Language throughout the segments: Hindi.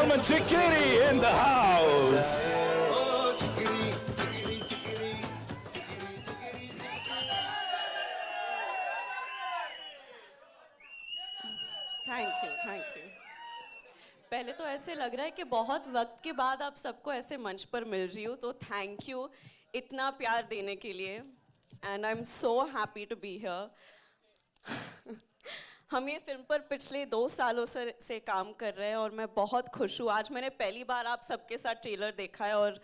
gentlemen, Chikiri in the house. Thank you. पहले तो ऐसे लग रहा है कि बहुत वक्त के बाद आप सबको ऐसे मंच पर मिल रही हूँ, तो थैंक यू इतना प्यार देने के लिए, and I am so happy to be here. हम ये फिल्म पर पिछले 2 सालों से काम कर रहे हैं और मैं बहुत खुश हूँ। आज मैंने पहली बार आप सबके साथ ट्रेलर देखा है और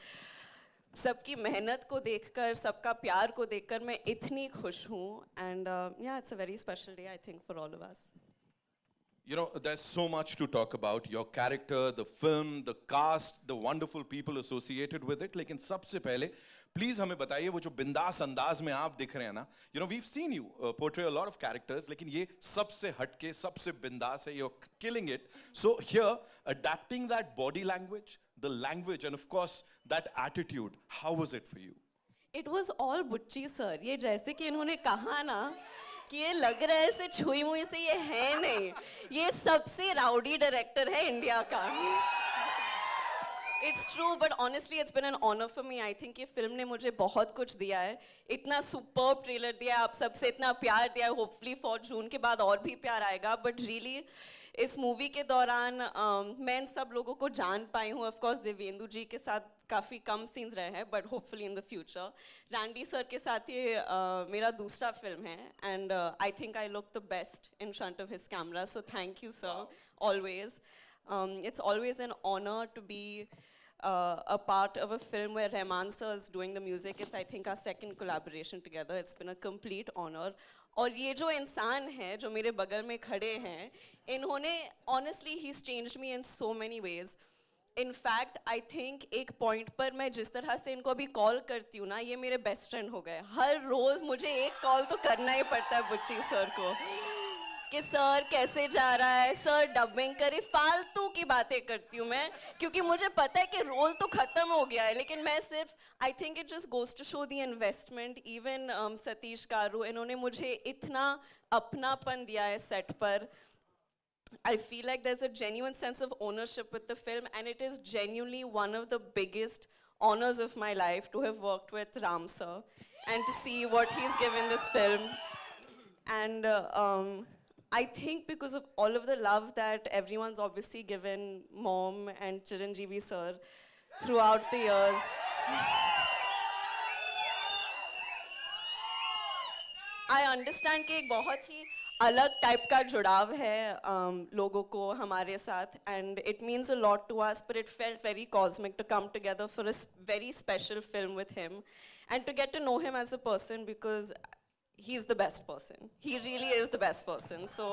सबकी मेहनत को देखकर, सबका प्यार को देखकर मैं इतनी खुश हूँ, एंड या it's a very special day I think for all of us. You know, there's so much to talk about. Your character, the film, the cast, the wonderful people associated with it. लेकिन सबसे पहले प्लीज हमें बताइए वो जो बिंदास अंदाज में आप दिख रहे हैं ना, you know, we've seen you portray a lot of characters, लेकिन ये सबसे हटके, सबसे बिंदास है. You're killing it. So here, adapting that body language, the language, and of course that attitude, how was it for you? It was all बुच्ची सर. ये जैसे कि इन्होंने कहा ना कि ये लग रहा है ऐसे छुई मुई से, ये है नहीं. ये सबसे राउडी डायरेक्टर है इंडिया का. It's true, but honestly, it's been an honor for me. I think ये फिल्म ने मुझे बहुत कुछ दिया है. इतना superb ट्रेलर दिया है, आप सबसे इतना प्यार दिया है. Hopefully for जून के बाद और भी प्यार आएगा. But really, इस मूवी के दौरान मैं इन सब लोगों को जान पाई हूँ. Of course, देवेंदु जी के साथ काफ़ी कम सीन्स रहे हैं, but hopefully in the future. Randy sir के साथ ये मेरा दूसरा फिल्म है, and I think I look the best in front of his camera. So thank you, sir. Always. It's always an honor to be a part of a film where Rahman sir is doing the music. It's, I think, our second collaboration together. It's been a complete honor. और ये जो इंसान है जो मेरे बगल में खड़े हैं, इन्होंने honestly he's changed me in so many ways. In fact, I think एक पॉइंट पर मैं जिस तरह से इनको अभी कॉल करती हूँ ना, ये मेरे बेस्ट फ्रेंड हो गए. हर रोज मुझे एक कॉल तो करना ही पड़ता है बुच्ची सर को कि सर कैसे जा रहा है, सर डबिंग करे. फालतू की बातें करती हूँ मैं, क्योंकि मुझे पता है कि रोल तो खत्म हो गया है, लेकिन मैं सिर्फ I think it just goes to show the investment. Even Satish कारू, इन्होंने मुझे इतना अपनापन दिया है सेट पर. I feel like there's a genuine sense of ownership with the film, and it is genuinely one of the biggest honors of my life to have worked with Ram sir and to see what he's given this film. And I think because of all of the love that everyone's obviously given Mom and Chiranjeevi sir throughout the years, I understand कि एक बहुत ही अलग टाइप का जुड़ाव है लोगों को हमारे साथ, and it means a lot to us, but it felt very cosmic to come together for a very special film with him and to get to know him as a person, because he's the best person. He really is the best person. So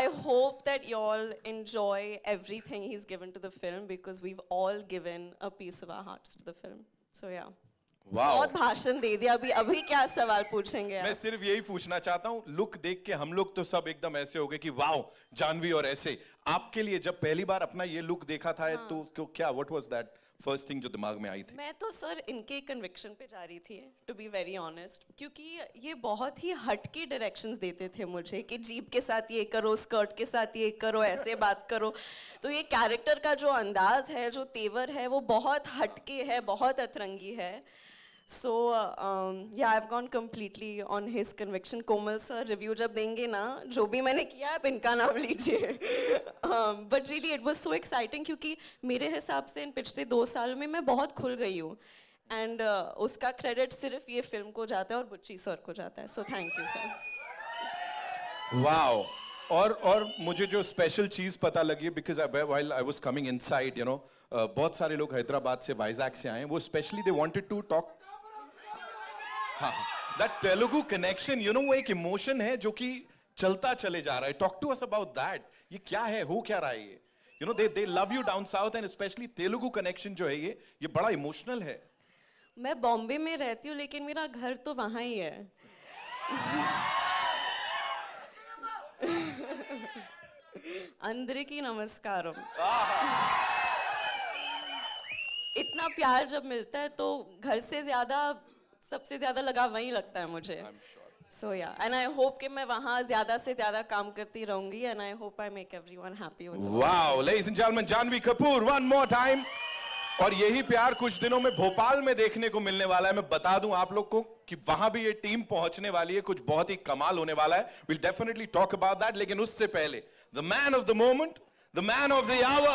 I hope that you all enjoy everything he's given to the film, because we've all given a piece of our hearts to the film. So yeah. Wow. बहुत भाषण दे दिया. अभी क्या सवाल पूछेंगे आप? मैं सिर्फ यही पूछना चाहता हूँ, लुक देख के हम लोग तो सब एकदम ऐसे हो गए कि वाओ जानवी. और ऐसे आपके लिए जब पहली बार अपना ये लुक देखा था, हाँ. तो क्या what was that first thing जो दिमाग में आई थी? मैं तो सर इनके कन्विक्शन पे जा रही थी, टू बी वेरी ऑनेस्ट, क्योंकि ये बहुत ही हटके डायरेक्शंस देते थे मुझे कि जीप के साथ ये करो, स्कर्ट के साथ ये करो, ऐसे बात करो. तो ये कैरेक्टर का जो अंदाज है, जो तेवर है, वो बहुत हटके है, बहुत अतरंगी है. So yeah, I've gone completely on his conviction. Komal sir review जब देंगे ना, जो भी मैंने किया आप इनका नाम लीजिए. But really it was so exciting, क्योंकि मेरे हिसाब से इन पिछले 2 साल में मैं बहुत खुल गई हूँ, and उसका क्रेडिट सिर्फ ये फिल्म को जाता है और बुच्ची सर को जाता है. So thank you sir. Wow. और मुझे जो स्पेशल चीज पता लगी, because while I was coming inside, you know, बहुत सारे लोग हैदराबाद से, वाइजैक से आए. वो specially they wanted to talk. हाँ, that Telugu connection, you know, वो एक इमोशन है जो कि चलता चले जा रहा है. Talk to us about that. ये क्या है, हो क्या रहा है ये? You know, they love you down south, and especially Telugu connection जो है ये बड़ा इमोशनल है. मैं बॉम्बे में रहती हूँ, लेकिन मेरा घर तो वहाँ ही है. अंदरिकी नमस्कारम. इतना प्यार जब मिलता है तो घर से ज्यादा, सबसे ज्यादा लगाव वहीं लगता है मुझे. So yeah, and I hope कि मैं वहाँ ज़्यादा से ज़्यादा काम करती रहूँगी, and I hope I make everyone happy with it. Wow, ladies and gentlemen, Janhvi Kapoor, one more time. और यही प्यार कुछ दिनों में भोपाल में देखने को मिलने वाला है. मैं बता दूं आप लोग को कि वहां भी ये टीम पहुंचने वाली है. कुछ बहुत ही कमाल होने वाला है. We'll definitely talk about that. लेकिन उससे पहले, the man of the moment, the man of the hour.